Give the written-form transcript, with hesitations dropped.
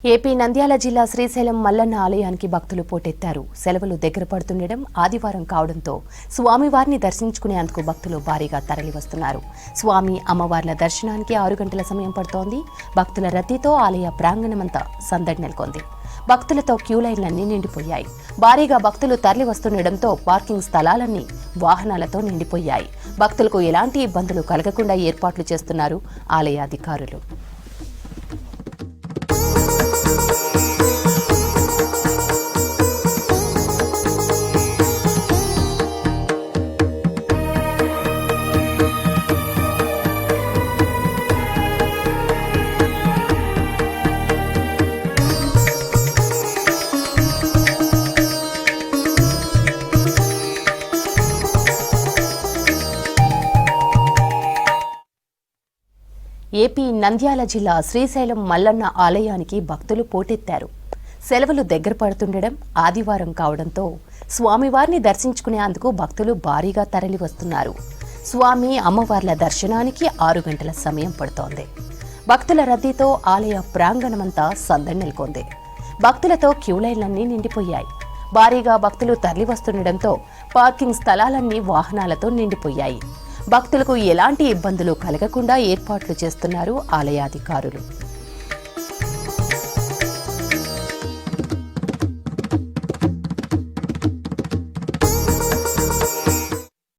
AP Nandyal జిల్లా శ్రీశైలం మల్లన్న ఆలయానికి భక్తులు పోటెత్తారు. సెలవులు దగ్గర పడుతుండడం ఆదివారం కావడంతో స్వామివారిని దర్శించుకునేందుకు భక్తులు భారీగా తరలివస్తున్నారు. స్వామి అమ్మవార్ల దర్శనానికి 6 గంటల సమయం పడుతోంది. భక్తుల రద్దీతో ఆలయ ప్రాంగణమంతా సందడి నెలకొంది. భక్తులతో క్యూలైన్లన్నీ నిండిపోయాయి. భారీగా భక్తులు తరలి వస్తుండటంతో పార్కింగ్ స్థలాలన్నీ వాహనాలతో నిండిపోయాయి. భక్తులకు ఎలాంటి ఇబ్బందులు కలగకుండా ఏర్పాట్లు చేస్తున్నారు ఆలయ అధికారులు. ఏపీ నంద్యాల జిల్లా శ్రీశైలం మల్లన్న ఆలయానికి భక్తులు పోటెత్తారు. సెలవులు దగ్గర పడుతుండడం ఆదివారం కావడంతో స్వామివారిని దర్శించుకునేందుకు భక్తులు భారీగా తరలి వస్తున్నారు. స్వామి అమ్మవార్ల దర్శనానికి 6 గంటల సమయం పడుతోంది. భక్తుల రద్దీతో ఆలయ ప్రాంగణమంతా సందడి నెలకొంది. భక్తులతో క్యూలైన్లన్నీ నిండిపోయాయి. భారీగా భక్తులు తరలి వస్తుండటంతో పార్కింగ్ స్థలాలన్నీ వాహనాలతో నిండిపోయాయి. భక్తులకు ఎలాంటి ఇబ్బందులు కలగకుండా ఏర్పాట్లు చేస్తున్నారు ఆలయాధికారులు.